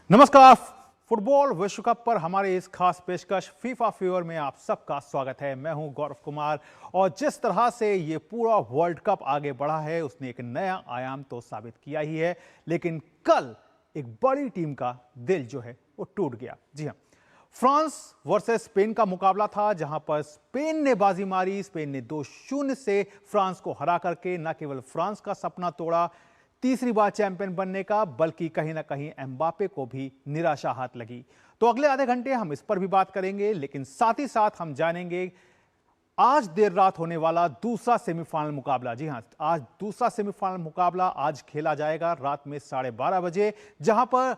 नमस्कार। फुटबॉल विश्व कप पर हमारे इस खास पेशकश फीफा फीवर में आप सबका स्वागत है। मैं हूं गौरव कुमार और जिस तरह से ये पूरा वर्ल्ड कप आगे बढ़ा है उसने एक नया आयाम तो साबित किया ही है, लेकिन कल एक बड़ी टीम का दिल जो है वो टूट गया। जी हां, फ्रांस वर्सेस स्पेन का मुकाबला था जहां पर स्पेन ने बाजी मारी। स्पेन ने 2-0 से फ्रांस को हरा करके न केवल फ्रांस का सपना तोड़ा तीसरी बार चैंपियन बनने का, बल्कि कहीं ना कहीं एम्बापे को भी निराशा हाथ लगी। तो अगले आधे घंटे हम इस पर भी बात करेंगे, लेकिन साथ ही साथ हम जानेंगे आज देर रात होने वाला दूसरा सेमीफाइनल मुकाबला। जी हां, आज दूसरा सेमीफाइनल मुकाबला आज खेला जाएगा रात में 12:30 बजे, जहां पर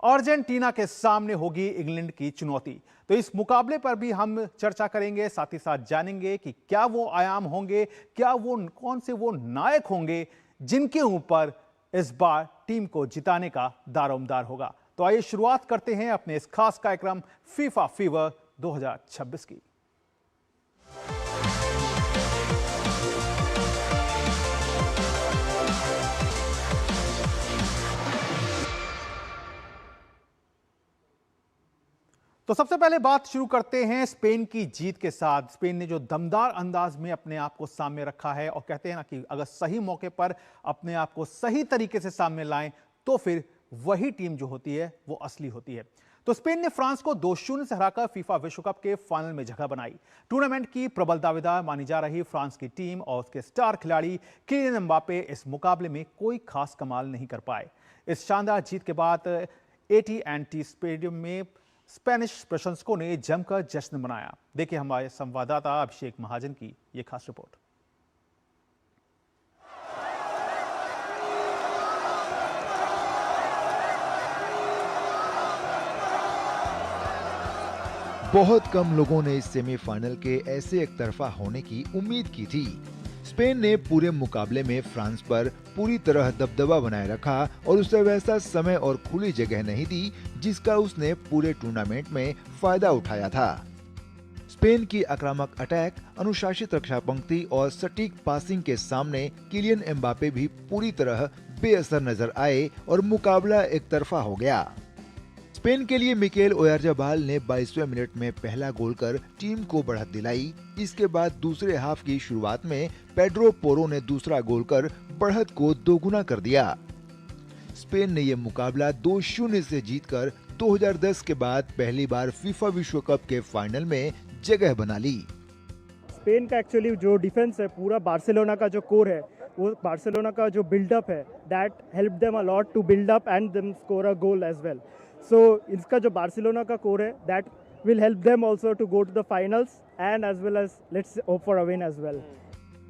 अर्जेंटीना के सामने होगी इंग्लैंड की चुनौती। तो इस मुकाबले पर भी हम चर्चा करेंगे, साथ ही साथ जानेंगे कि क्या वो आयाम होंगे, क्या वो कौन से वो नायक होंगे जिनके ऊपर इस बार टीम को जिताने का दारोमदार होगा। तो आइए शुरुआत करते हैं अपने इस खास कार्यक्रम फीफा फीवर 2026 की। तो सबसे पहले बात शुरू करते हैं स्पेन की जीत के साथ। स्पेन ने जो दमदार अंदाज में अपने आप को सामने रखा है, और कहते हैं ना कि अगर सही मौके पर अपने आप को सही तरीके से सामने लाएं तो फिर वही टीम जो होती है वो असली होती है। तो स्पेन ने फ्रांस को 2-0 से हराकर फीफा विश्व कप के फाइनल में जगह बनाई। टूर्नामेंट की प्रबल दावेदार मानी जा रही फ्रांस की टीम और उसके स्टार खिलाड़ी किलियन एम्बापे इस मुकाबले में कोई खास कमाल नहीं कर पाए। इस शानदार जीत के बाद AT&T स्टेडियम में स्पेनिश प्रशंसकों ने जमकर जश्न मनाया। देखिए हमारे संवाददाता अभिषेक महाजन की यह खास रिपोर्ट। बहुत कम लोगों ने इस सेमीफाइनल के ऐसे एक तरफा होने की उम्मीद की थी। स्पेन ने पूरे मुकाबले में फ्रांस पर पूरी तरह दबदबा बनाए रखा और उसे वैसा समय और खुली जगह नहीं दी जिसका उसने पूरे टूर्नामेंट में फायदा उठाया था। स्पेन की आक्रामक अटैक, अनुशासित रक्षा पंक्ति और सटीक पासिंग के सामने किलियन एम्बापे भी पूरी तरह बेअसर नजर आए और मुकाबला एक तरफा हो गया। स्पेन के लिए मिकेल ओयारजाबाल ने 22वें मिनट में पहला गोल कर टीम को बढ़त दिलाई। इसके बाद दूसरे हाफ की शुरुआत में पेड्रो पोरो ने दूसरा गोल कर बढ़त को दोगुना कर दिया। स्पेन ने यह मुकाबला 2-0 से जीतकर 2010 के बाद पहली बार फीफा विश्व कप के फाइनल में जगह बना ली। स्पेन का एक्चुअली जो डिफेंस है, पूरा बार्सिलोना का जो कोर है, वो बार्सिलोना का जो बिल्डअप है, that help them a lot to build up and them score a goal as well. So इसका जो बार्सिलोना का कोर है, that will help them also to go to the finals and as well as let's hope for a win as well.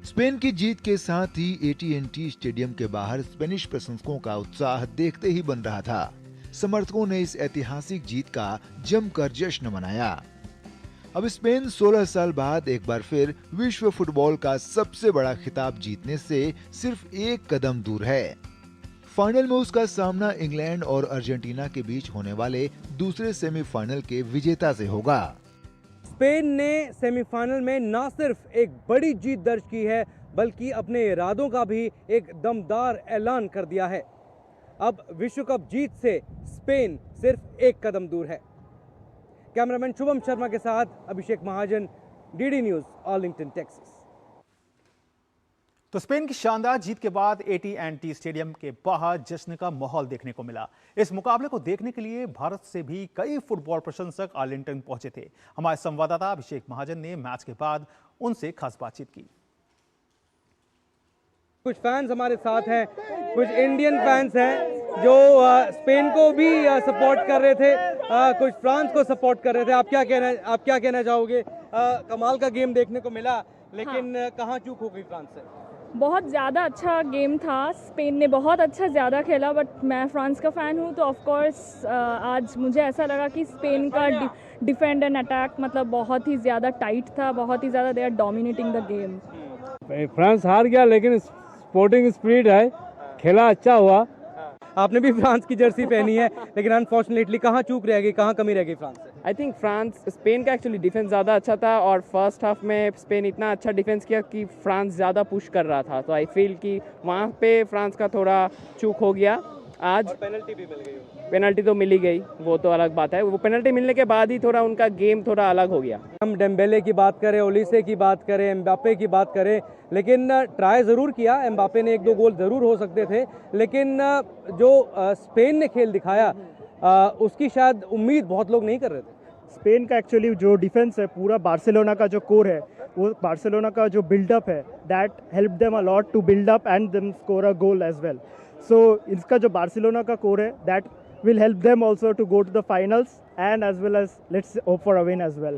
Spain की जीत के साथ ही AT&T stadium के बाहर Spanish प्रशंसकों का उत्साह देखते ही बन रहा था। समर्थकों ने इस ऐतिहासिक जीत का जमकर जश्न मनाया। अब स्पेन 16 साल बाद एक बार फिर विश्व फुटबॉल का सबसे बड़ा खिताब जीतने से सिर्फ एक कदम दूर है। फाइनल में उसका सामना इंग्लैंड और अर्जेंटीना के बीच होने वाले दूसरे सेमीफाइनल के विजेता से होगा। स्पेन ने सेमीफाइनल में न सिर्फ एक बड़ी जीत दर्ज की है, बल्कि अपने इरादों का भी एक दमदार ऐलान कर दिया है। अब विश्व कप जीत से स्पेन सिर्फ एक कदम दूर है। कैमरामैन शुभम शर्मा के साथ अभिषेक महाजन, DD न्यूज़, आर्लिंगटन, टेक्सास। तो स्पेन की शानदार जीत के बाद AT&T स्टेडियम के बाहर जश्न का माहौल देखने को मिला। इस मुकाबले को देखने के लिए भारत से भी कई फुटबॉल प्रशंसक आर्लिंगटन पहुंचे थे। हमारे संवाददाता अभिषेक महाजन ने मैच के बाद उनसे खास बातचीत की। कुछ फैंस हमारे साथ हैं, कुछ इंडियन फैंस हैं जो स्पेन को भी सपोर्ट कर रहे थे, कुछ फ्रांस को सपोर्ट कर रहे थे। आप क्या कहना चाहोगे? कमाल का गेम देखने को मिला, लेकिन कहाँ चूक हो गई फ्रांस से? बहुत ज़्यादा अच्छा गेम था। स्पेन ने बहुत अच्छा ज़्यादा खेला, बट मैं फ्रांस का फ़ैन हूँ तो ऑफ कोर्स आज मुझे ऐसा लगा कि स्पेन का डिफेंड एंड अटैक मतलब बहुत ही ज़्यादा टाइट था, बहुत ही ज़्यादा they are dominating the game. France हार गया, लेकिन स्पोर्टिंग स्पिरिट है, खेला अच्छा हुआ। आपने भी फ्रांस की जर्सी पहनी है, लेकिन अनफॉर्चुनेटली कहाँ चूक रह गई, कहाँ कमी रह गई फ्रांस से? आई थिंक फ्रांस स्पेन का एक्चुअली डिफेंस ज़्यादा अच्छा था और फर्स्ट हाफ में स्पेन इतना अच्छा डिफेंस किया कि फ्रांस ज़्यादा पुश कर रहा था, तो आई फील कि वहाँ पे फ्रांस का थोड़ा चूक हो गया। आज पेनल्टी भी मिल गई। पेनल्टी तो मिली गई, वो तो अलग बात है, वो पेनल्टी मिलने के बाद ही थोड़ा उनका गेम थोड़ा अलग हो गया। हम डेम्बेले की बात करें, ओलिसे की बात करें, एम्बापे की बात करें, लेकिन ट्राई ज़रूर किया। एम्बापे ने 1-2 गोल ज़रूर हो सकते थे, लेकिन जो स्पेन ने खेल दिखाया उसकी शायद उम्मीद बहुत लोग नहीं कर रहे थे। स्पेन का एक्चुअली जो डिफेंस है, पूरा बार्सिलोना का जो कोर है, वो बार्सिलोना का जो बिल्डअप है, that help them a lot to build up and them score a goal as well. So इसका जो बार्सिलोना का कोर है, that will help them also to go to the finals and as well as let's hope for a win as well.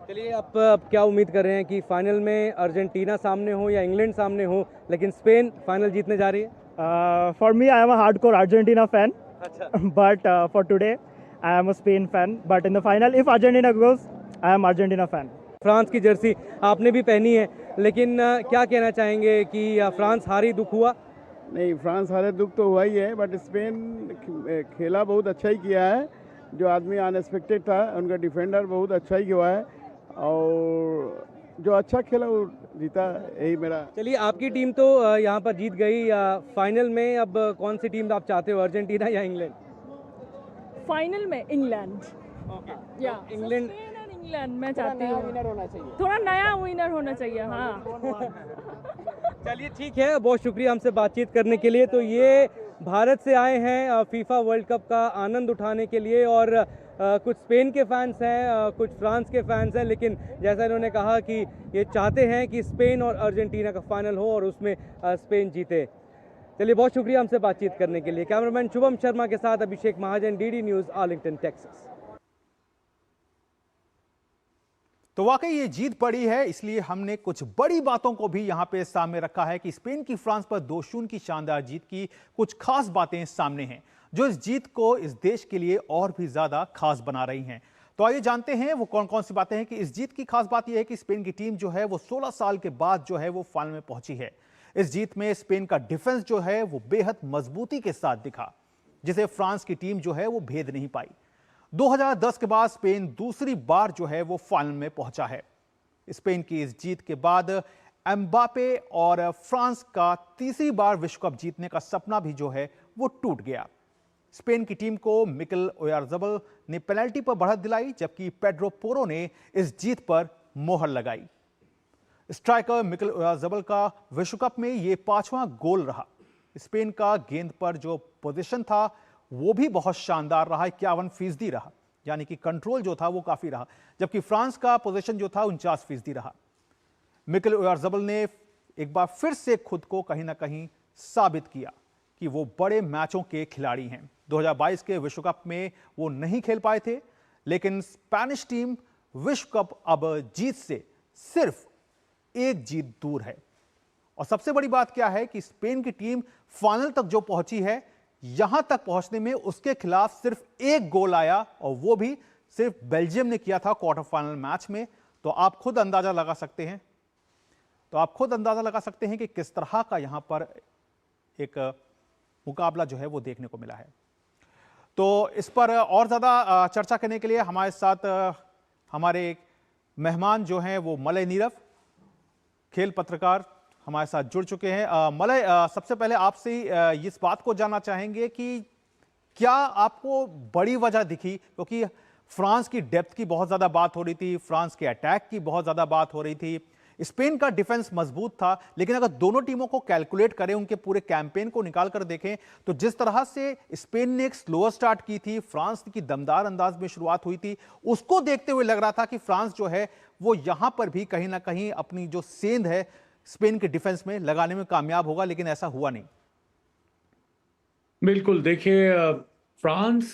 चलिए, आप क्या उम्मीद कर रहे हैं कि फाइनल में अर्जेंटीना सामने हो या इंग्लैंड सामने हो, लेकिन स्पेन फाइनल जीतने जा रही है? For me, I am a hardcore Argentina fan, but for today, I am a Spain fan. But in the final, if Argentina goes, I am Argentina fan. France की Jersey आपने भी पहनी है, लेकिन क्या कहना चाहेंगे कि फ्रांस हारी, दुख हुआ? नहीं, फ्रांस हारे दुख तो हुआ ही है, बट स्पेन खेला बहुत अच्छा ही किया है। जो आदमी अनएक्सपेक्टेड था, उनका डिफेंडर बहुत अच्छा ही हुआ है और जो अच्छा खेला वो जीता, यही मेरा। चलिए, आपकी टीम तो यहाँ पर जीत गई। फाइनल में अब कौन सी टीम आप चाहते हो, अर्जेंटीना या इंग्लैंड? फाइनल में इंग्लैंड। या इंग्लैंड इंग्लैंड मैं चाहती हूँ, थोड़ा नया विनर होना चाहिए। हाँ चलिए, ठीक है, बहुत शुक्रिया हमसे बातचीत करने के लिए। तो ये भारत से आए हैं फीफा वर्ल्ड कप का आनंद उठाने के लिए, और कुछ स्पेन के फैंस हैं, कुछ फ्रांस के फैंस हैं, लेकिन जैसा इन्होंने कहा कि ये चाहते हैं कि स्पेन और अर्जेंटीना का फाइनल हो और उसमें स्पेन जीते। चलिए, बहुत शुक्रिया हमसे बातचीत करने के लिए। कैमरामैन शुभम शर्मा के साथ अभिषेक महाजन, डीडी न्यूज़, आर्लिंगटन, टेक्सास। तो वाकई ये जीत पड़ी है, इसलिए हमने कुछ बड़ी बातों को भी यहां पे सामने रखा है कि स्पेन की फ्रांस पर 2-0 की शानदार जीत की कुछ खास बातें सामने हैं, जो इस जीत को इस देश के लिए और भी ज्यादा खास बना रही हैं। तो आइए जानते हैं वो कौन कौन सी बातें हैं कि इस जीत की खास बात यह है कि स्पेन की टीम जो है वो 16 साल के बाद जो है वो फाइनल में पहुंची है। इस जीत में स्पेन का डिफेंस जो है वो बेहद मजबूती के साथ दिखा, जिसे फ्रांस की टीम जो है वो भेद नहीं पाई। 2010 के बाद स्पेन दूसरी बार जो है वो फाइनल में पहुंचा है। स्पेन की इस जीत के बाद एम्बापे और फ्रांस का तीसरी बार विश्व कप जीतने का सपना भी जो है वो टूट गया। स्पेन की टीम को मिकेल ओयारज़ाबल ने पेनल्टी पर बढ़त दिलाई, जबकि पेड्रो पोरो ने इस जीत पर मोहर लगाई। स्ट्राइकर मिकेल ओयारज़ाबल का विश्व कप में यह 5वां गोल रहा। स्पेन का गेंद पर जो पोजीशन था वो भी बहुत शानदार रहा, 51% रहा, यानी कि कंट्रोल जो था वो काफी रहा, जबकि फ्रांस का पोजीशन जो था 49% रहा। मिकेल ओयारज़ाबल ने एक बार फिर से खुद को कहीं ना कहीं साबित किया कि वो बड़े मैचों के खिलाड़ी हैं। 2022 के विश्व कप में वो नहीं खेल पाए थे, लेकिन स्पेनिश टीम विश्व कप अब जीत से सिर्फ एक जीत दूर है। और सबसे बड़ी बात क्या है कि स्पेन की टीम फाइनल तक जो पहुंची है, यहां तक पहुंचने में उसके खिलाफ सिर्फ एक गोल आया, और वो भी सिर्फ बेल्जियम ने किया था क्वार्टर फाइनल मैच में। तो आप खुद अंदाजा लगा सकते हैं कि किस तरह का यहां पर एक मुकाबला जो है वो देखने को मिला है। तो इस पर और ज्यादा चर्चा करने के लिए हमारे साथ हमारे एक मेहमान जो हैं वो मलय नीरव, खेल पत्रकार, हमारे साथ जुड़ चुके हैं। मलय, सबसे पहले आपसे इस बात को जानना चाहेंगे कि क्या आपको बड़ी वजह दिखी, क्योंकि फ्रांस की डेप्थ की बहुत ज्यादा बात हो रही थी, फ्रांस के अटैक की बहुत ज्यादा बात हो रही थी, स्पेन का डिफेंस मजबूत था, लेकिन अगर दोनों टीमों को कैलकुलेट करें, उनके पूरे कैंपेन को निकाल कर देखें, तो जिस तरह से स्पेन ने एक स्लोअर स्टार्ट की थी, फ्रांस की दमदार अंदाज में शुरुआत हुई थी, उसको देखते हुए लग रहा था कि फ्रांस जो है वो यहां पर भी कहीं ना कहीं अपनी जो सेंध है स्पेन के डिफेंस में लगाने में कामयाब होगा, लेकिन ऐसा हुआ नहीं। बिल्कुल, देखिए, फ्रांस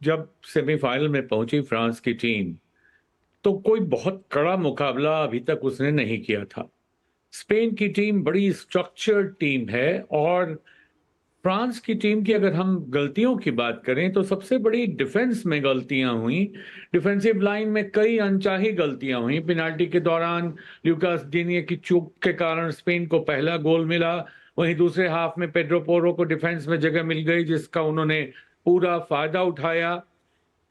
जब सेमीफाइनल में पहुंची फ्रांस की टीम, तो कोई बहुत कड़ा मुकाबला अभी तक उसने नहीं किया था। स्पेन की टीम बड़ी स्ट्रक्चर्ड टीम है, और फ्रांस की टीम की अगर हम गलतियों की बात करें तो सबसे बड़ी डिफेंस में गलतियां हुई। डिफेंसिव लाइन में कई अनचाही गलतियां हुई। पेनाल्टी के दौरान ल्यूकास डिनिये की चूक के कारण स्पेन को पहला गोल मिला, वहीं दूसरे हाफ में पेड्रो पोरो को डिफेंस में जगह मिल गई, जिसका उन्होंने पूरा फायदा उठाया।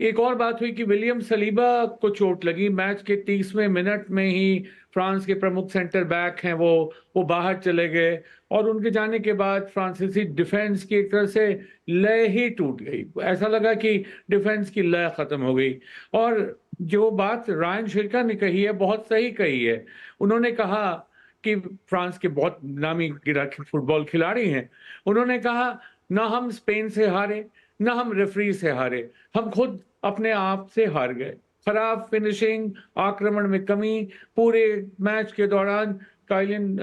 एक और बात हुई कि विलियम सलीबा को चोट लगी। मैच के 30वें मिनट में ही फ्रांस के प्रमुख सेंटर बैक हैं वो बाहर चले गए, और उनके जाने के बाद फ्रांसीसी डिफेंस की एक तरह से लय ही टूट गई। ऐसा लगा कि डिफेंस की लय खत्म हो गई। और जो बात रायन शिर्का ने कही है बहुत सही कही है। उन्होंने कहा कि फ्रांस के बहुत नामी फुटबॉल खिलाड़ी हैं। उन्होंने कहा ना हम स्पेन से हारे, ना हम रेफरी से हारे, हम खुद अपने आप से हार गए। खराब फिनिशिंग, आक्रमण में कमी, पूरे मैच के दौरान काइलिन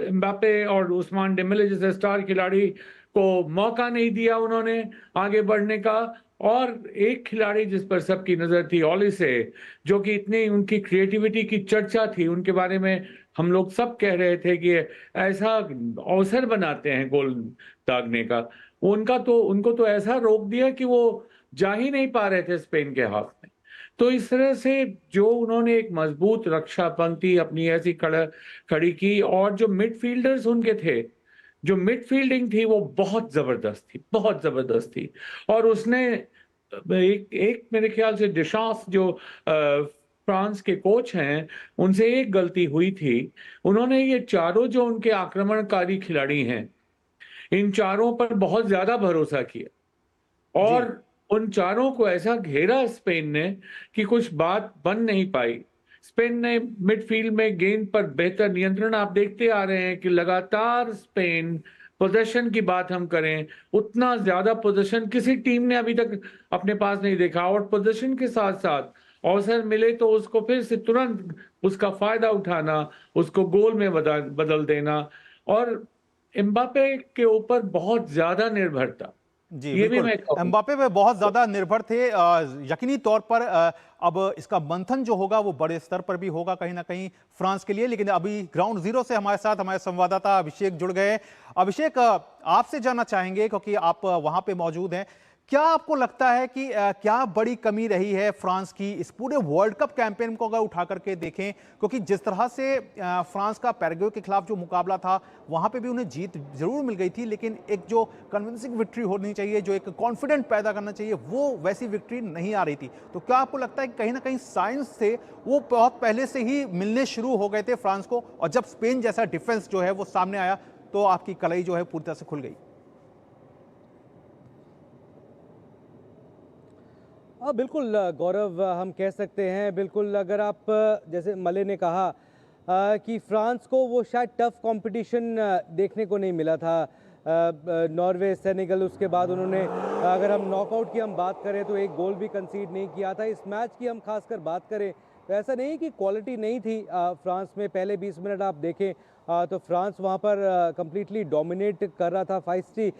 एम्बापे और उस्मान डेम्बेले जैसे स्टार खिलाड़ी को मौका नहीं दिया उन्होंने आगे बढ़ने का। और एक खिलाड़ी जिस पर सबकी नजर थी, ओलिसे, जो कि इतनी उनकी क्रिएटिविटी की चर्चा थी, उनके बारे में हम लोग सब कह रहे थे कि ऐसा अवसर बनाते हैं गोल दागने का। उनको तो ऐसा रोक दिया कि वो जा ही नहीं पा रहे थे स्पेन के हाथ में। तो इस तरह से जो उन्होंने एक मजबूत रक्षा पंक्ति अपनी ऐसी खड़ी की, और जो मिडफील्डर्स उनके थे, जो मिडफील्डिंग थी वो बहुत जबरदस्त थी। और उसने एक मेरे ख्याल से डिशांस जो फ्रांस के कोच हैं, उनसे एक गलती हुई थी। उन्होंने ये चारों जो उनके आक्रमणकारी खिलाड़ी हैं, इन चारों पर बहुत ज्यादा भरोसा किया, और उन चारों को ऐसा घेरा स्पेन ने कि कुछ बात बन नहीं पाई। स्पेन ने मिडफील्ड में गेंद पर बेहतर नियंत्रण, आप देखते आ रहे हैं कि लगातार स्पेन, पोजीशन की बात हम करें, उतना ज्यादा पोजीशन किसी टीम ने अभी तक अपने पास नहीं देखा। और पोजीशन के साथ साथ अवसर मिले तो उसको फिर से तुरंत उसका फायदा उठाना, उसको गोल में बदल देना, और एम्बापे के ऊपर बहुत ज्यादा निर्भरता। जी ये भी बिल्कुल, मैं कहूँ। एम्बापे पे बहुत ज्यादा निर्भर थे। यकीनी तौर पर अब इसका मंथन जो होगा वो बड़े स्तर पर भी होगा कहीं ना कहीं फ्रांस के लिए। लेकिन अभी ग्राउंड जीरो से हमारे साथ हमारे संवाददाता अभिषेक जुड़ गए। अभिषेक, आपसे जानना चाहेंगे क्योंकि आप वहां पे मौजूद हैं, क्या आपको लगता है कि क्या बड़ी कमी रही है फ्रांस की इस पूरे वर्ल्ड कप कैंपेन को अगर उठा करके देखें? क्योंकि जिस तरह से फ्रांस का पैराग्वे के खिलाफ जो मुकाबला था वहां पे भी उन्हें जीत जरूर मिल गई थी, लेकिन एक जो कन्विंसिंग विक्ट्री होनी चाहिए, जो एक कॉन्फिडेंट पैदा करना चाहिए, वो वैसी विक्ट्री नहीं आ रही थी। तो क्या आपको लगता है कि कहीं ना कहीं साइंस से वो बहुत पहले से ही मिलने शुरू हो गए थे फ्रांस को, और जब स्पेन जैसा डिफेंस जो है वो सामने आया तो आपकी कलाई जो है पूरी तरह से खुल गई? बिल्कुल गौरव, हम कह सकते हैं बिल्कुल। अगर आप जैसे मले ने कहा कि फ्रांस को वो शायद टफ कंपटीशन देखने को नहीं मिला था। नॉर्वे, सेनेगल, उसके बाद उन्होंने, अगर हम नॉकआउट की हम बात करें तो एक गोल भी कंसीड नहीं किया था। इस मैच की हम खासकर बात करें तो ऐसा नहीं कि क्वालिटी नहीं थी फ्रांस में। पहले 20 मिनट आप देखें तो फ्रांस वहाँ पर कंप्लीटली डोमिनेट कर रहा था। फाइस्टी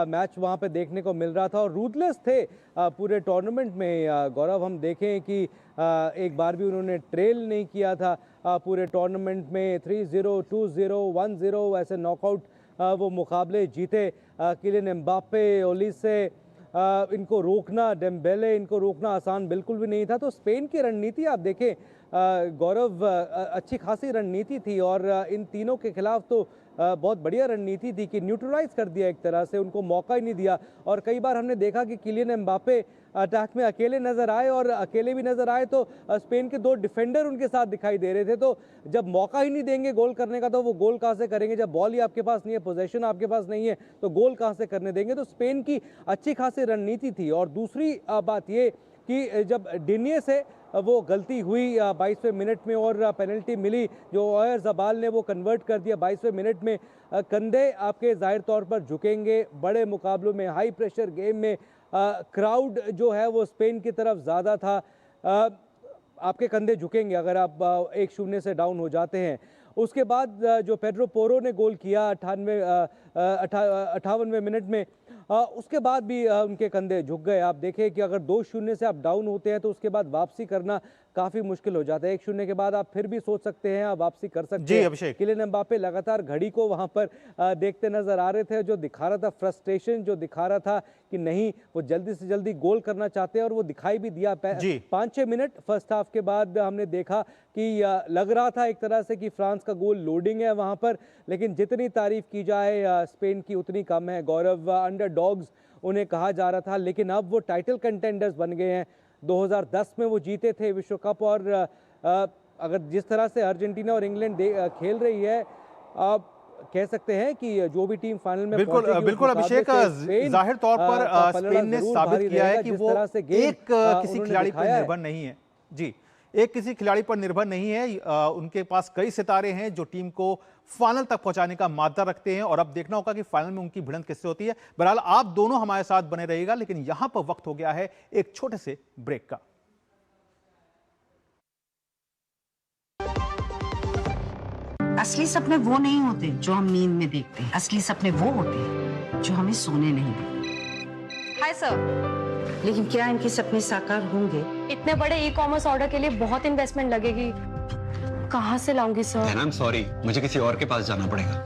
मैच वहाँ पे देखने को मिल रहा था और रूथलेस थे पूरे टूर्नामेंट में। गौरव, हम देखें कि एक बार भी उन्होंने ट्रेल नहीं किया था पूरे टूर्नामेंट में। 3-0, 2-0, 1-0 ऐसे नॉकआउट वो मुकाबले जीते। किलियन एम्बापे, ओलिसे, इनको रोकना, डेम्बेले, इनको रोकना आसान बिल्कुल भी नहीं था। तो स्पेन की रणनीति आप देखें गौरव, अच्छी खासी रणनीति थी, और इन तीनों के खिलाफ तो बहुत बढ़िया रणनीति थी कि न्यूट्रलाइज कर दिया एक तरह से, उनको मौका ही नहीं दिया। और कई बार हमने देखा कि किलियन एम्बापे अटैक में अकेले नजर आए, और अकेले भी नजर आए तो स्पेन के 2 डिफेंडर उनके साथ दिखाई दे रहे थे। तो जब मौका ही नहीं देंगे गोल करने का तो वो गोल कहाँ से करेंगे? जब बॉल ही आपके पास नहीं है, पोजेशन आपके पास नहीं है, तो गोल कहाँ से करने देंगे? तो स्पेन की अच्छी खासी रणनीति थी। और दूसरी बात ये कि जब डिनिये से वो गलती हुई 22वें मिनट में और पेनल्टी मिली, जो ओयारज़ाबाल ने वो कन्वर्ट कर दिया 22वें मिनट में। कंधे आपके जाहिर तौर पर झुकेंगे बड़े मुकाबलों में, हाई प्रेशर गेम में। क्राउड जो है वो स्पेन की तरफ ज़्यादा था। आपके कंधे झुकेंगे अगर आप 1-0 से डाउन हो जाते हैं। उसके बाद जो पेड्रो पोरो ने गोल किया 58वें मिनट में, उसके बाद भी उनके कंधे झुक गए। आप देखें कि अगर 2-0 से आप डाउन होते हैं तो उसके बाद वापसी करना काफ़ी मुश्किल हो जाता है। 1-0 के बाद आप फिर भी सोच सकते हैं, आप वापसी कर सकते हैं। अभिषेक, किलियन एम्बापे लगातार घड़ी को वहाँ पर देखते नजर आ रहे थे, जो दिखा रहा था फ्रस्ट्रेशन, जो दिखा रहा था कि नहीं, वो जल्दी से जल्दी गोल करना चाहते हैं, और वो दिखाई भी दिया। 5-6 मिनट फर्स्ट हाफ के बाद हमने देखा कि लग रहा था एक तरह से कि फ्रांस का गोल लोडिंग है वहाँ पर। लेकिन जितनी तारीफ की जाए स्पेन की उतनी कम है। गौरव, अंडरडॉग्स उन्हें कहा जा रहा था, लेकिन अब वो टाइटल कंटेंडर्स बन गए हैं। 2010 में वो जीते थे विश्व कप। और अगर जिस तरह से अर्जेंटीना और इंग्लैंड खेल रही है, आप कह सकते हैं कि जो भी टीम फाइनल में बिल्कुल अभिषेक, जाहिर तौर पर स्पेन ने साबित किया है कि वो एक किसी खिलाड़ी पर निर्भर नहीं है। जी, एक किसी खिलाड़ी पर निर्भर नहीं है। उनके पास कई सितारे हैं जो टीम को फाइनल तक पहुंचाने का मादा रखते हैं, और अब देखना होगा कि फाइनल में उनकी भिड़ंत किससे होती है। बहरहाल आप दोनों हमारे साथ बने रहिएगा, लेकिन यहां पर वक्त हो गया है एक छोटे से ब्रेक का। असली सपने वो नहीं होते जो हम नींद में देखते हैं, असली सपने वो होते हैं जो हमें सोने नहीं देते। Hi sir. लेकिन क्या इनके सपने साकार होंगे? इतने बड़े ई-कॉमर्स ऑर्डर के लिए बहुत इन्वेस्टमेंट लगेगी, कहाँ से लाऊंगी सर? आई एम सॉरी, मुझे किसी और के पास जाना पड़ेगा।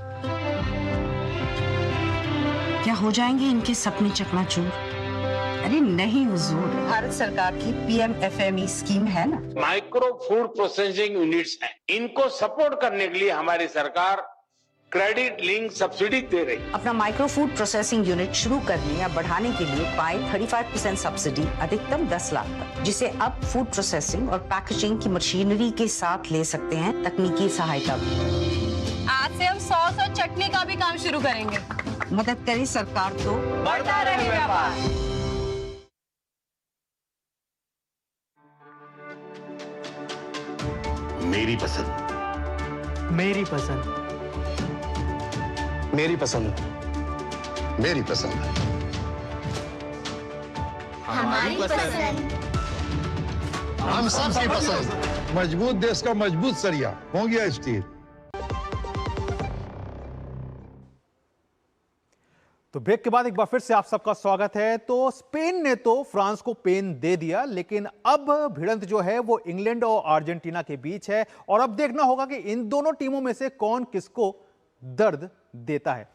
क्या हो जाएंगे इनके सपने चकनाचूर? अरे नहीं हुजूर, भारत सरकार की PMFME स्कीम है ना, माइक्रो फूड प्रोसेसिंग यूनिट्स हैं, इनको सपोर्ट करने के लिए हमारी सरकार क्रेडिट लिंक सब्सिडी दे रही है। अपना माइक्रो फूड प्रोसेसिंग यूनिट शुरू करने या बढ़ाने के लिए पाएं 35% सब्सिडी अधिकतम 10 लाख तक, जिसे अब फूड प्रोसेसिंग और पैकेजिंग की मशीनरी के साथ ले सकते हैं तकनीकी सहायता भी। आज से हम सॉस और चटनी का भी काम शुरू करेंगे। मदद करे सरकार तो बढ़ता रहे व्यापार। मेरी पसंद, मेरी पसंद, मेरी पसंद, मेरी पसंद, हमारी पसंद, हम सबकी पसंद। मजबूत देश का मजबूत सरिया हो गया स्टील। तो ब्रेक के बाद एक बार फिर से आप सबका स्वागत है। तो स्पेन ने तो फ्रांस को पेन दे दिया, लेकिन अब भिड़ंत जो है वो इंग्लैंड और अर्जेंटीना के बीच है, और अब देखना होगा कि इन दोनों टीमों में से कौन किसको दर्द देता है।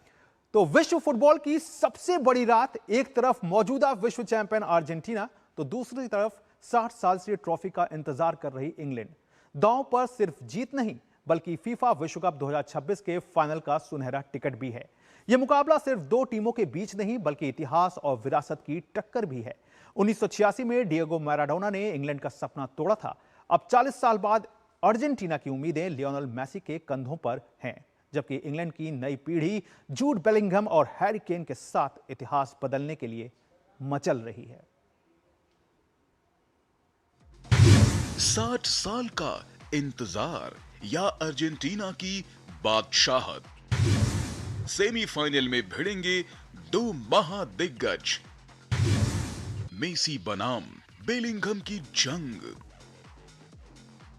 तो विश्व फुटबॉल की सबसे बड़ी रात, एक तरफ मौजूदा विश्व चैंपियन अर्जेंटीना, तो दूसरी तरफ 60 साल से ट्रॉफी का इंतजार कर रही इंग्लैंड। दांव पर सिर्फ जीत नहीं, बल्कि फीफा विश्व कप 2026 के फाइनल का सुनहरा टिकट भी है। यह मुकाबला सिर्फ दो टीमों के बीच नहीं, बल्कि इतिहास और विरासत की टक्कर भी है। 1986 में डिएगो मैराडोना ने इंग्लैंड का सपना तोड़ा था। अब 40 साल बाद अर्जेंटीना की उम्मीदें लियोनेल मेसी के कंधों पर हैं, जबकि इंग्लैंड की नई पीढ़ी जूड बेलिंघम और हैरी केन के साथ इतिहास बदलने के लिए मचल रही है। 60 साल का इंतजार या अर्जेंटीना की बादशाहत। सेमीफाइनल में भिड़ेंगे दो महादिग्गज, मेसी बनाम बेलिंघम की जंग।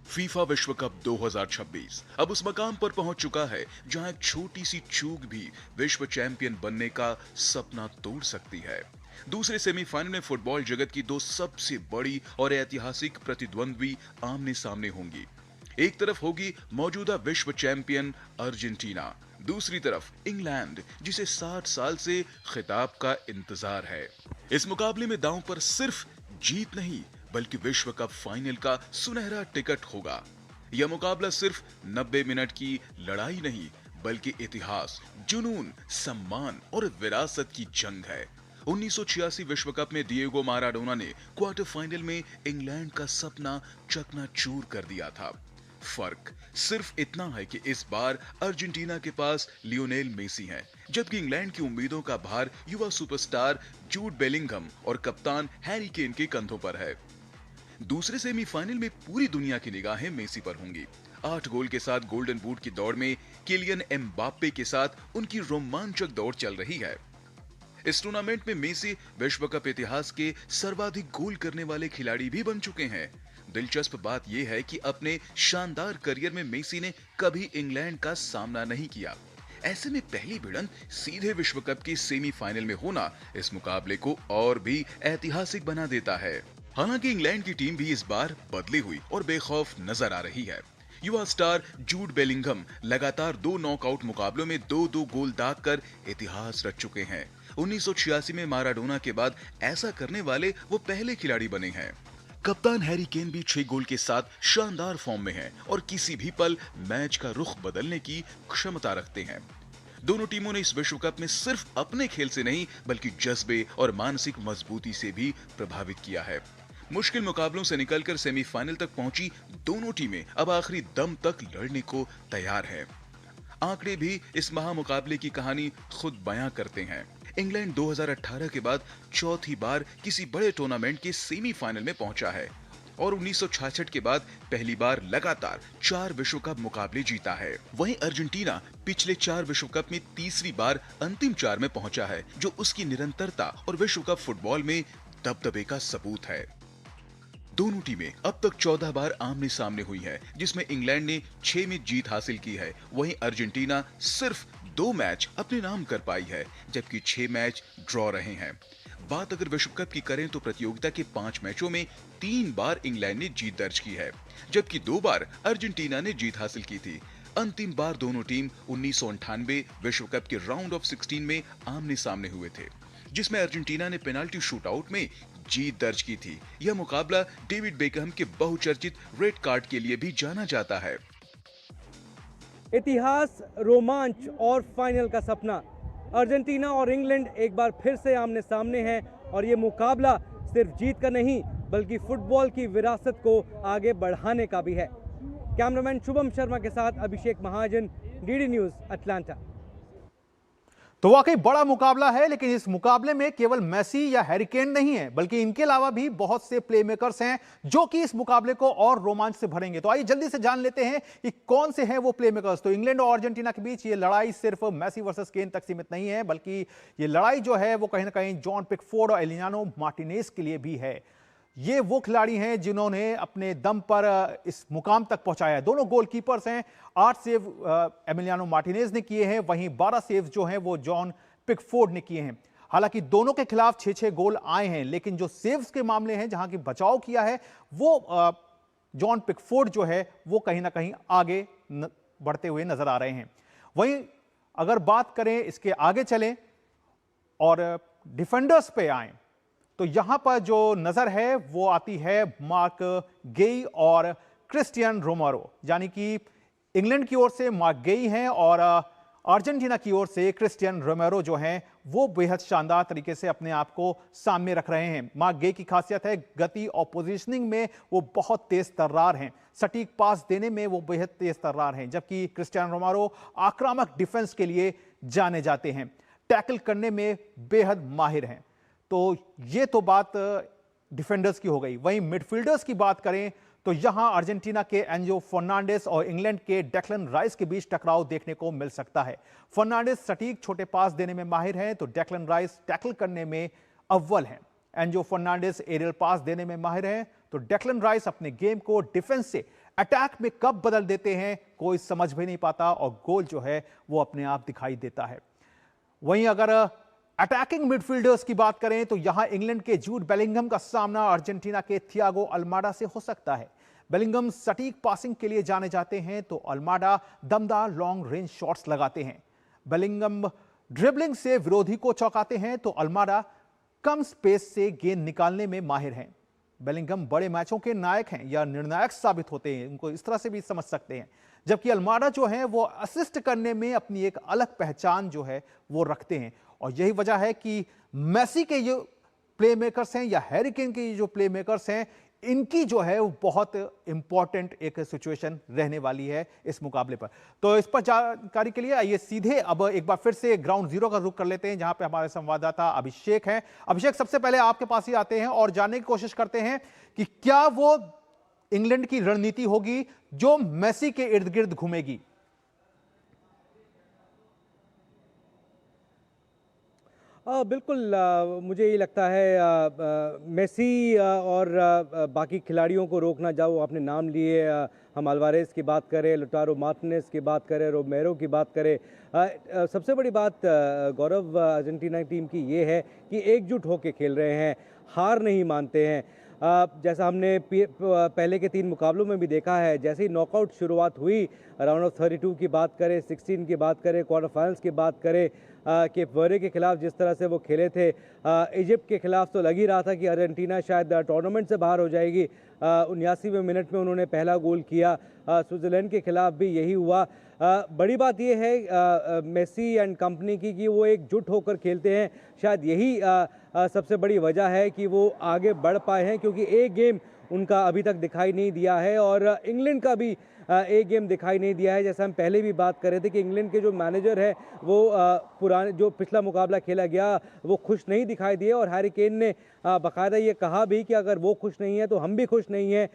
फीफा विश्व कप 2026 अब उस मकाम पर पहुंच चुका है जहां एक छोटी सी चूक भी विश्व चैंपियन बनने का सपना तोड़ सकती है। दूसरे सेमीफाइनल में फुटबॉल जगत की दो सबसे बड़ी और ऐतिहासिक प्रतिद्वंद्वी आमने सामने होंगी। एक तरफ होगी मौजूदा विश्व चैंपियन अर्जेंटीना, दूसरी तरफ इंग्लैंड, जिसे 60 साल से खिताब का इंतजार है। इस मुकाबले में दांव पर सिर्फ जीत नहीं, बल्कि विश्व कप फाइनल का सुनहरा टिकट होगा। यह मुकाबला सिर्फ 90 मिनट की लड़ाई नहीं, बल्कि इतिहास, जुनून, सम्मान और विरासत की जंग है। 1986 विश्व कप में डिएगो मैराडोना ने क्वार्टर फाइनल में इंग्लैंड का सपना चकनाचूर कर दिया था। फर्क सिर्फ इतना है कि इस बार अर्जेंटीना के पास लियोनेल मेसी हैं, जबकि इंग्लैंड की उम्मीदों का भार युवा सुपरस्टार जूड बेलिंघम और कप्तान हैरी केन के कंधों पर है। दूसरे सेमीफाइनल में पूरी दुनिया की निगाहें मेसी पर होंगी। 8 गोल के साथ गोल्डन बूट की दौड़ में किलियन एम्बाप्पे के साथ उनकी रोमांचक दौड़ चल रही है। इस टूर्नामेंट में मेसी विश्व कप इतिहास के सर्वाधिक गोल करने वाले खिलाड़ी भी बन चुके हैं। दिलचस्प बात यह है कि अपने शानदार करियर में मेसी ने कभी इंग्लैंड का सामना नहीं किया। ऐसे में पहली भिड़ंत सीधे विश्व कप के सेमीफाइनल में होना इस मुकाबले को और भी ऐतिहासिक बना देता है। हालांकि इंग्लैंड की टीम भी इस बार बदली हुई और बेखौफ नजर आ रही है। युवा स्टार जूड बेलिंघम लगातार 2 नॉकआउट मुकाबलों में 2-2 गोल दागकर इतिहास रच चुके हैं। 1986 में मैराडोना के बाद ऐसा करने वाले वो पहले खिलाड़ी बने हैं। कप्तान हैरी केन भी 6 गोल के साथ शानदार फॉर्म में हैं और किसी भी पल मैच का रुख बदलने की क्षमता रखते हैं। दोनों टीमों ने इस विश्व कप में सिर्फ अपने खेल से नहीं, बल्कि जज्बे और मानसिक मजबूती से भी प्रभावित किया है। मुश्किल मुकाबलों से निकलकर सेमीफाइनल तक पहुंची दोनों टीमें अब आखिरी दम तक लड़ने को तैयार हैं। आंकड़े भी इस महामुकाबले की कहानी खुद बयां करते हैं। इंग्लैंड 2018 के बाद चौथी बार किसी बड़े टूर्नामेंट के सेमीफाइनल में पहुंचा है और 1966 के बाद पहली बार लगातार 4 विश्व कप मुकाबले जीता है। वहीं अर्जेंटीना पिछले 4 विश्व कप में तीसरी बार अंतिम 4 में पहुंचा है, जो उसकी निरंतरता और विश्व कप फुटबॉल में दबदबे का सबूत है। दोनों टीमें अब तक 14 बार आमने सामने हुई है, जिसमें इंग्लैंड ने 6 में जीत हासिल की है। वहीं अर्जेंटीना सिर्फ 2 मैच अपने नाम कर पाई है, जबकि 6 मैच ड्रॉ रहे हैं। बात अगर विश्व कप की करें तो प्रतियोगिता के 5 मैचों में 3 बार इंग्लैंड ने जीत दर्ज की है, जबकि 2 बार अर्जेंटीना ने जीत हासिल की थी। अंतिम बार दोनों टीम 1998 विश्व कप के राउंड ऑफ 16 में आमने सामने हुए थे, जिसमें अर्जेंटीना ने पेनाल्टी शूटआउट में जीत दर्ज की थी। यह मुकाबला डेविड बेकहम के बहुचर्चित रेड कार्ड के लिए भी जाना जाता है। इतिहास, रोमांच और फाइनल का सपना, अर्जेंटीना और इंग्लैंड एक बार फिर से आमने सामने हैं और ये मुकाबला सिर्फ जीत का नहीं बल्कि फुटबॉल की विरासत को आगे बढ़ाने का भी है। कैमरामैन शुभम शर्मा के साथ अभिषेक महाजन, डीडी न्यूज़, अटलांटा। तो वाकई बड़ा मुकाबला है, लेकिन इस मुकाबले में केवल मेसी या हैरी केन नहीं है, बल्कि इनके अलावा भी बहुत से प्लेमेकर्स हैं जो कि इस मुकाबले को और रोमांच से भरेंगे। तो आइए जल्दी से जान लेते हैं कि कौन से हैं वो प्लेमेकर्स। तो इंग्लैंड और अर्जेंटीना के बीच ये लड़ाई सिर्फ मेसी वर्सेस केन तक सीमित नहीं है, बल्कि ये लड़ाई जो है वो कहीं ना कहीं जॉन पिकफोर्ड और एलियानो मार्टिनेज के लिए भी है। ये वो खिलाड़ी हैं जिन्होंने अपने दम पर इस मुकाम तक पहुंचाया है। दोनों गोलकीपर्स हैं। 8 सेव एमिलियानो मार्टिनेज ने किए हैं, वहीं 12 सेव जो हैं वो जॉन पिकफोर्ड ने किए हैं। हालांकि दोनों के खिलाफ 6-6 गोल आए हैं, लेकिन जो सेव्स के मामले हैं, जहां की बचाव किया है, वो जॉन पिकफोर्ड जो है वो कहीं ना कहीं आगे बढ़ते हुए नजर आ रहे हैं। वहीं अगर बात करें, इसके आगे चलें और डिफेंडर्स पे आए, तो यहां पर जो नजर है वो आती है मार्क गेई और क्रिस्टियन रोमेरो। यानी कि इंग्लैंड की ओर से मार्क गेई हैं और अर्जेंटीना की ओर से क्रिस्टियन रोमेरो जो हैं वो बेहद शानदार तरीके से अपने आप को सामने रख रहे हैं। मार्क गेई की खासियत है गति और पोजीशनिंग में वो बहुत तेज तर्रार हैं, सटीक पास देने में वो बेहद तेज तर्रार हैं, जबकि क्रिस्टियन रोमेरो आक्रामक डिफेंस के लिए जाने जाते हैं, टैकल करने में बेहद माहिर हैं। तो ये तो बात डिफेंडर्स की हो गई। वहीं मिडफील्डर्स की बात करें तो यहां अर्जेंटीना के एंजो फर्नांडिस और इंग्लैंड के डेक्लन राइस के बीच टकराव देखने को मिल सकता है। फर्नांडिस सटीक छोटे पास देने में माहिर हैं, तो डेक्लन राइस टैकल करने में अव्वल हैं। एंजो फर्नांडिस एरियल पास देने में माहिर हैं, तो डेक्लन राइस अपने गेम को डिफेंस से अटैक में कब बदल देते हैं कोई समझ भी नहीं पाता, और गोल जो है वो अपने आप दिखाई देता है। वहीं अगर अटैकिंग मिडफील्डर्स की बात करें तो यहां इंग्लैंड के जूड बेलिंगम का सामना अर्जेंटीना के थियागो अल्माडा से हो सकता है। बेलिंगम सटीक पासिंग के लिए जाने जाते हैं, तो अल्माडा दमदार लॉन्ग रेंज शॉट्स लगाते हैं। बेलिंगम ड्रिबलिंग से विरोधी को चौंकाते हैं, तो अल्माडा कम स्पेस से गेंद निकालने में माहिर हैं। बेलिंगम बड़े मैचों के नायक हैं या निर्णायक साबित होते हैं, उनको इस तरह से भी समझ सकते हैं, जबकि अल्माडा जो है वो असिस्ट करने में अपनी एक अलग पहचान जो है वो रखते हैं। और यही वजह है कि मेसी के जो प्लेमेकर्स हैं या हैरी केन के जो प्लेमेकर्स हैं, इनकी जो है वो बहुत इंपॉर्टेंट एक सिचुएशन रहने वाली है इस मुकाबले पर। तो इस पर जानकारी के लिए आइए सीधे अब एक बार फिर से ग्राउंड जीरो का रुख कर लेते हैं, जहां पे हमारे संवाददाता अभिषेक हैं। अभिषेक, सबसे पहले आपके पास ही आते हैं और जानने की कोशिश करते हैं कि क्या वो इंग्लैंड की रणनीति होगी जो मेसी के इर्द गिर्द घूमेगी। बिल्कुल, मुझे ये लगता है मेसी और बाकी खिलाड़ियों को रोकना, जाओ आपने नाम लिए, हम अल्वारेज की बात करें, लुटारो मार्टिनेज की बात करें, रोमेरो की बात करें, सबसे बड़ी बात गौरव अर्जेंटीना टीम की ये है कि एकजुट होकर खेल रहे हैं, हार नहीं मानते हैं। जैसा हमने पहले के 3 मुकाबलों में भी देखा है, जैसे ही नॉकआउट शुरुआत हुई, राउंड ऑफ 32 की बात करें, 16 की बात करें, क्वार्टर फाइनल्स की बात करें, केप वर्डे के खिलाफ जिस तरह से वो खेले थे, इजिप्ट के खिलाफ तो लग ही रहा था कि अर्जेंटीना शायद टूर्नामेंट से बाहर हो जाएगी, 79वें मिनट में उन्होंने पहला गोल किया। स्विट्ज़रलैंड के खिलाफ भी यही हुआ। बड़ी बात यह है मेसी एंड कंपनी की कि वो एकजुट होकर खेलते हैं। शायद यही सबसे बड़ी वजह है कि वो आगे बढ़ पाए हैं, क्योंकि एक गेम उनका अभी तक दिखाई नहीं दिया है और इंग्लैंड का भी एक गेम दिखाई नहीं दिया है। जैसा हम पहले भी बात कर रहे थे कि इंग्लैंड के जो मैनेजर है वो पुराने जो पिछला मुकाबला खेला गया वो खुश नहीं दिखाई दिए और हैरी केन ने बाकायदा ये कहा भी कि अगर वो खुश नहीं है तो हम भी खुश नहीं हैं,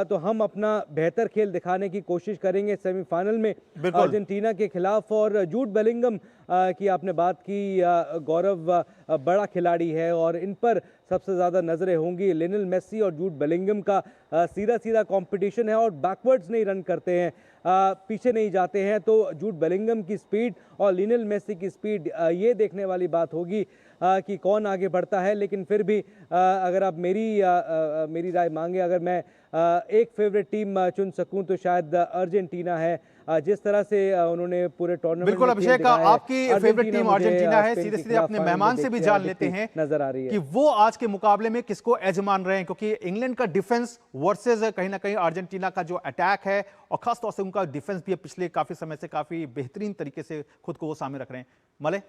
तो हम अपना बेहतर खेल दिखाने की कोशिश करेंगे सेमीफाइनल में अर्जेंटीना के खिलाफ। और जूड बेलिंगम की आपने बात की, गौरव बड़ा खिलाड़ी है और इन पर सबसे ज़्यादा नज़रें होंगी। लियोनेल मेसी और जूड बेलिंगम का सीधा सीधा कंपटीशन है और बैकवर्ड्स नहीं रन करते हैं, पीछे नहीं जाते हैं। तो जूड बेलिंगम की स्पीड और लियोनेल मेसी की स्पीड, ये देखने वाली बात होगी कि कौन आगे बढ़ता है। लेकिन फिर भी अगर आप मेरी राय मांगे, अगर मैं एक फेवरेट टीम चुन सकूं तो शायद अर्जेंटीना है। जिस तरह से उन्होंने पूरे टूर्नामेंट बिल्कुल अभिषेक, आपकी फेवरेट टीम अर्जेंटीना है। सीधे सीधे अपने मेहमान से भी जान लेते हैं नजर आ रही है कि वो आज के मुकाबले में किसको एज मान रहे हैं, क्योंकि इंग्लैंड का डिफेंस वर्सेस कहीं ना कहीं अर्जेंटीना का जो अटैक है और खासतौर से उनका डिफेंस भी पिछले काफी समय से काफी बेहतरीन तरीके से खुद को वो सामने रख रहे हैं। मले,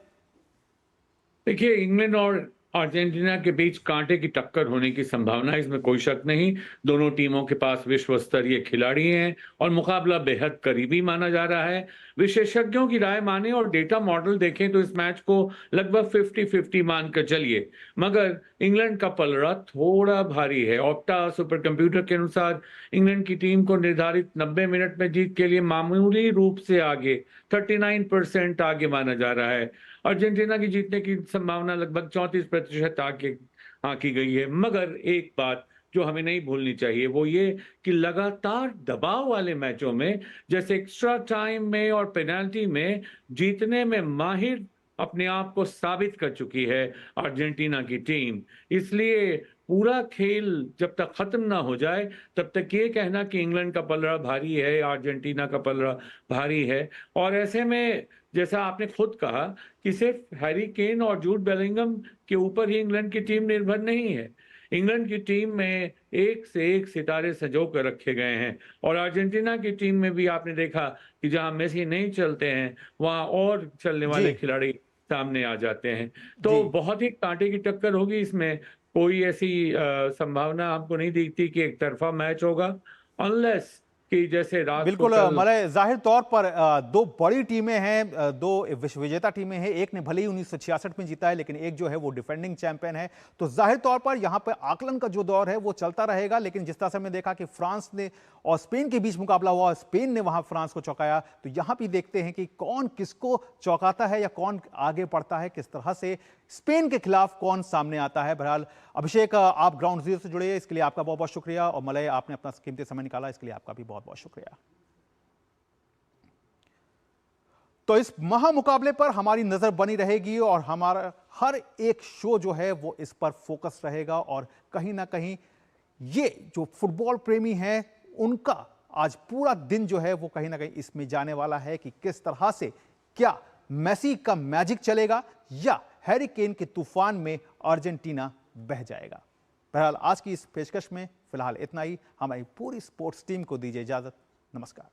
देखिए, इंग्लैंड और अर्जेंटीना के बीच कांटे की टक्कर होने की संभावना, इसमें कोई शक नहीं। दोनों टीमों के पास विश्व स्तरीय खिलाड़ी हैं और मुकाबला बेहद करीबी माना जा रहा है। विशेषज्ञों की राय माने और डेटा मॉडल देखें तो इस मैच को लगभग 50-50 मानकर चलिए, मगर इंग्लैंड का पलड़ा थोड़ा भारी है। ऑप्टा सुपर कंप्यूटर के अनुसार इंग्लैंड की टीम को निर्धारित 90 मिनट में जीत के लिए मामूली रूप से आगे 39% आगे माना जा रहा है। अर्जेंटीना की जीतने की संभावना लगभग 34% आगे आंकी गई है। मगर एक बात जो हमें नहीं भूलनी चाहिए वो ये कि लगातार दबाव वाले मैचों में, जैसे एक्स्ट्रा टाइम में और पेनाल्टी में, जीतने में माहिर अपने आप को साबित कर चुकी है अर्जेंटीना की टीम। इसलिए पूरा खेल जब तक खत्म ना हो जाए तब तक ये कहना कि इंग्लैंड का पलड़ा भारी है, अर्जेंटीना का पलड़ा भारी है। और ऐसे में जैसा आपने खुद कहा कि सिर्फ हैरी केन और जूड बेलिंगम के ऊपर ही इंग्लैंड की टीम निर्भर नहीं है। इंग्लैंड की टीम में एक से एक सितारे संजो कर रखे गए हैं और अर्जेंटीना की टीम में भी आपने देखा कि जहां मेसी नहीं चलते हैं वहां और चलने वाले खिलाड़ी सामने आ जाते हैं। तो बहुत ही कांटे की टक्कर होगी इसमें। कोई ऐसी संभावना आपको नहीं दिखती कि एक तरफा मैच होगा, अनलेस कि जैसे रात बिल्कुल मलय, जाहिर तौर पर दो बड़ी टीमें हैं, दो विश्व विजेता टीमें हैं। एक ने भले ही 1966 में जीता है लेकिन एक जो है वो डिफेंडिंग चैंपियन है। तो जाहिर तौर पर यहां पर आकलन का जो दौर है वो चलता रहेगा। लेकिन जिस तरह से हमने देखा कि फ्रांस ने और स्पेन के बीच मुकाबला हुआ, स्पेन ने वहां फ्रांस को चौंकाया, तो यहां भी देखते हैं कि कौन किसको चौंकाता है या कौन आगे बढ़ता है, किस तरह से स्पेन के खिलाफ कौन सामने आता है। बहरहाल अभिषेक, आप ग्राउंड जीरो से जुड़े, इसके लिए आपका बहुत बहुत शुक्रिया। और मलय, आपने अपना कीमती समय निकाला, इसके लिए आपका भी बहुत बहुत शुक्रिया। तो इस महामुकाबले पर हमारी नजर बनी रहेगी और हमारा हर एक शो जो है वो इस पर फोकस रहेगा। और कहीं ना कहीं ये जो फुटबॉल प्रेमी हैं उनका आज पूरा दिन जो है वो कहीं ना कहीं इसमें जाने वाला है कि किस तरह से, क्या मेसी का मैजिक चलेगा या हैरी केन के तूफान में अर्जेंटीना बह जाएगा। बहरहाल आज की इस पेशकश में फिलहाल इतना ही। हमारी पूरी स्पोर्ट्स टीम को दीजिए इजाजत। नमस्कार।